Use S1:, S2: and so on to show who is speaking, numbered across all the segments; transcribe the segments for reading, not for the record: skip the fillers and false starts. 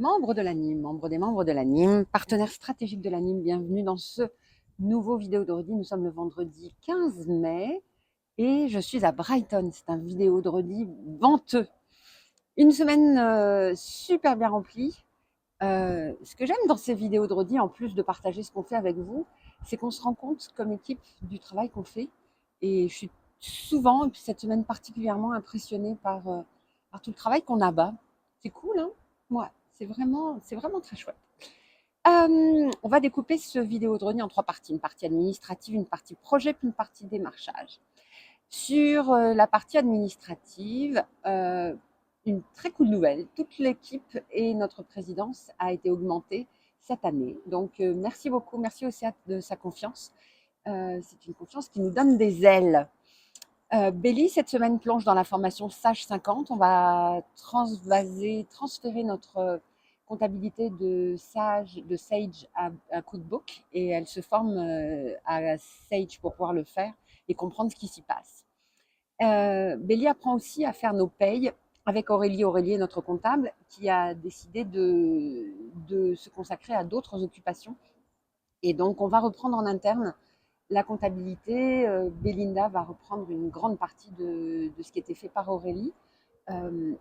S1: membres des membres de l'ANIM, partenaire stratégique de l'ANIM, bienvenue dans ce nouveau vidéo d'Auredit. Nous sommes le vendredi 15 mai et je suis à Brighton. C'est un vidéo d'Auredit venteux. Une semaine super bien remplie. Ce que j'aime dans ces vidéos d'Auredit, en plus de partager ce qu'on fait avec vous, c'est qu'on se rend compte comme équipe du travail qu'on fait. Et je suis souvent, et puis cette semaine particulièrement, impressionnée par tout le travail qu'on abat. C'est cool, hein? Ouais, c'est vraiment très chouette. On va découper ce vidéo d'Auredit en 3 parties. Une partie administrative, une partie projet, puis une partie démarchage. Sur la partie administrative, une très cool nouvelle. Toute l'équipe et notre présidence a été augmentée cette année. Donc, merci beaucoup. Merci aussi de sa confiance. C'est une confiance qui nous donne des ailes. Belly, cette semaine, plonge dans la formation Sage 50. On va transférer notre comptabilité de Sage à Cookbook et elle se forme à Sage pour pouvoir le faire et comprendre ce qui s'y passe. Belly apprend aussi à faire nos payes avec Aurélie. Aurélie est notre comptable qui a décidé de se consacrer à d'autres occupations. Et donc, on va reprendre en interne la comptabilité. Belinda va reprendre une grande partie de ce qui était fait par Aurélie.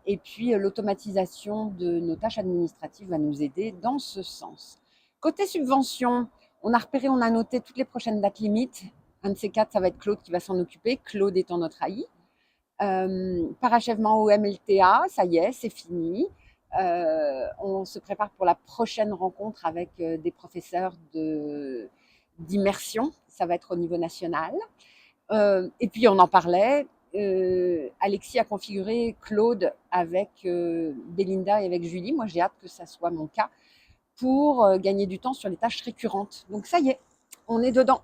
S1: Et puis, l'automatisation de nos tâches administratives va nous aider dans ce sens. Côté subvention, on a repéré, on a noté toutes les prochaines dates limites. Un de ces 4, ça va être Claude qui va s'en occuper, Claude étant notre AI. Parachèvement au MLTA, ça y est, c'est fini. On se prépare pour la prochaine rencontre avec des professeurs d'immersion. Ça va être au niveau national. Et puis, on en parlait. Alexis a configuré Claude avec Belinda et avec Julie. Moi, j'ai hâte que ça soit mon cas pour gagner du temps sur les tâches récurrentes. Donc, ça y est, on est dedans.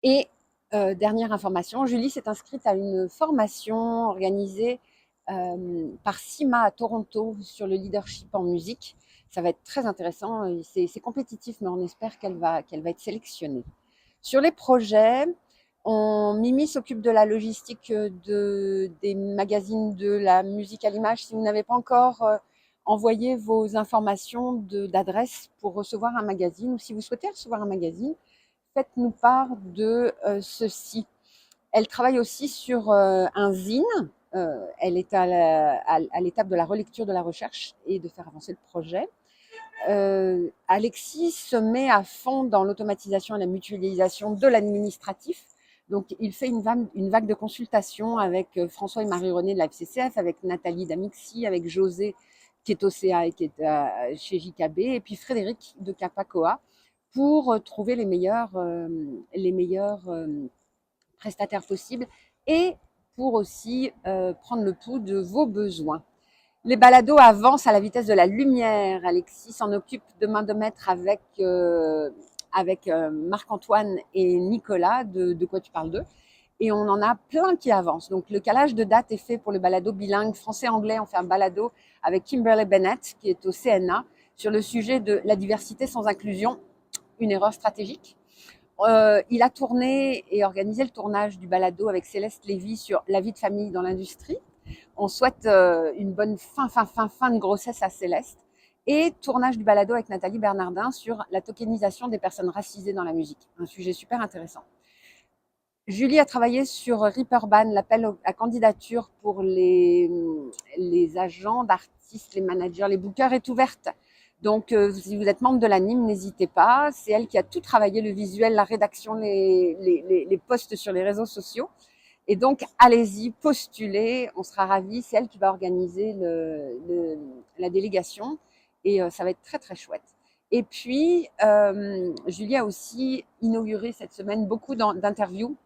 S1: Et dernière information, Julie s'est inscrite à une formation organisée par CIMA à Toronto sur le leadership en musique. Ça va être très intéressant. C'est compétitif, mais on espère qu'elle va être sélectionnée. Sur les projets, Mimi s'occupe de la logistique des magazines de la musique à l'image. Si vous n'avez pas encore envoyé vos informations d'adresse pour recevoir un magazine, ou si vous souhaitez recevoir un magazine, faites-nous part de ceci. Elle travaille aussi sur un zine. Elle est à l'étape de la relecture de la recherche et de faire avancer le projet. Alexis se met à fond dans l'automatisation et la mutualisation de l'administratif. Donc, il fait une vague de consultations avec François et Marie-Renée de la FCCF, avec Nathalie d'Amixi, avec José qui est au CA et qui est chez JKB, et puis Frédéric de Capacoa, pour trouver les meilleurs prestataires possibles et pour aussi prendre le pouls de vos besoins. Les balados avancent à la vitesse de la lumière. Alexis s'en occupe de main de maître avec Marc-Antoine et Nicolas, de quoi tu parles d'eux. Et on en a plein qui avancent. Donc le calage de date est fait pour le balado bilingue français-anglais. On fait un balado avec Kimberly Bennett, qui est au CNA, sur le sujet de la diversité sans inclusion, une erreur stratégique. Il a tourné et organisé le tournage du balado avec Céleste Lévy sur la vie de famille dans l'industrie. On souhaite une bonne fin de grossesse à Céleste. Et tournage du balado avec Nathalie Bernardin sur la tokenisation des personnes racisées dans la musique. Un sujet super intéressant. Julie a travaillé sur Reaperban, l'appel à candidature pour les agents d'artistes, les managers, les bookers est ouverte. Donc, si vous êtes membre de l'ANIM, n'hésitez pas. C'est elle qui a tout travaillé, le visuel, la rédaction, les posts sur les réseaux sociaux. Et donc, allez-y, postulez, on sera ravis. C'est elle qui va organiser la délégation et ça va être très, très chouette. Et puis, Julie a aussi inauguré cette semaine beaucoup d'interviews.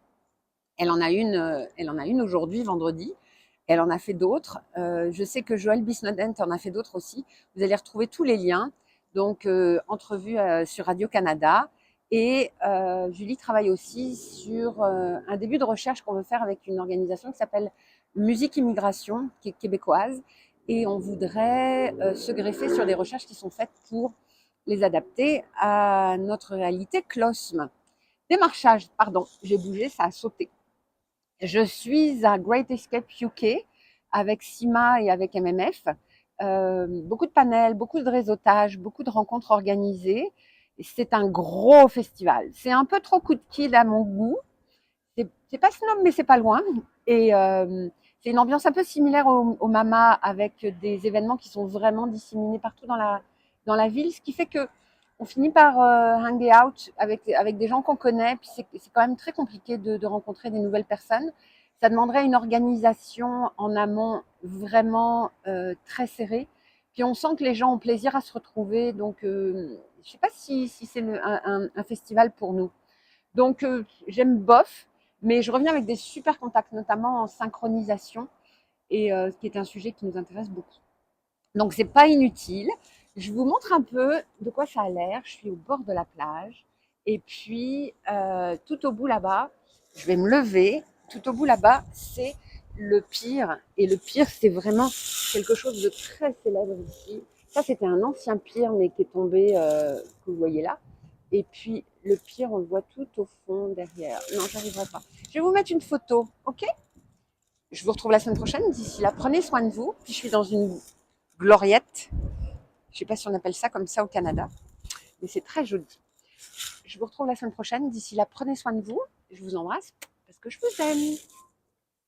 S1: Elle en a une aujourd'hui, vendredi. Elle en a fait d'autres. Je sais que Joël Bisnodent en a fait d'autres aussi. Vous allez retrouver tous les liens. Donc, entrevue sur Radio-Canada. Et Julie travaille aussi sur un début de recherche qu'on veut faire avec une organisation qui s'appelle Musique Immigration, qui est québécoise. Et on voudrait se greffer sur des recherches qui sont faites pour les adapter à notre réalité CLOSM. Démarchage, pardon, j'ai bougé, ça a sauté. Je suis à Great Escape UK avec CIMA et avec MMF beaucoup de panels, beaucoup de réseautage, beaucoup de rencontres organisées. C'est un gros festival. C'est un peu trop coup de kid à mon goût. C'est pas snob, mais c'est pas loin. Et c'est une ambiance un peu similaire au Mama, avec des événements qui sont vraiment disséminés partout dans la ville, ce qui fait que on finit par hang out avec des gens qu'on connaît. Puis c'est quand même très compliqué de rencontrer des nouvelles personnes. Ça demanderait une organisation en amont vraiment très serrée. Puis on sent que les gens ont plaisir à se retrouver. Donc je sais pas si c'est un festival pour nous. Donc, j'aime bof, mais je reviens avec des super contacts, notamment en synchronisation, et qui est un sujet qui nous intéresse beaucoup. Donc, c'est pas inutile. Je vous montre un peu de quoi ça a l'air. Je suis au bord de la plage, et puis tout au bout là-bas, je vais me lever. Tout au bout là-bas, c'est le pire, et le pire, c'est vraiment quelque chose de très célèbre ici. Ça, c'était un ancien pire, mais qui est tombé, que vous voyez là. Et puis, le pire, on le voit tout au fond, derrière. Non, j'arriverai pas. Je vais vous mettre une photo, ok? Je vous retrouve la semaine prochaine. D'ici là, prenez soin de vous. Puis, je suis dans une gloriette. Je sais pas si on appelle ça comme ça au Canada, mais c'est très joli. Je vous retrouve la semaine prochaine. D'ici là, prenez soin de vous. Je vous embrasse parce que je vous aime.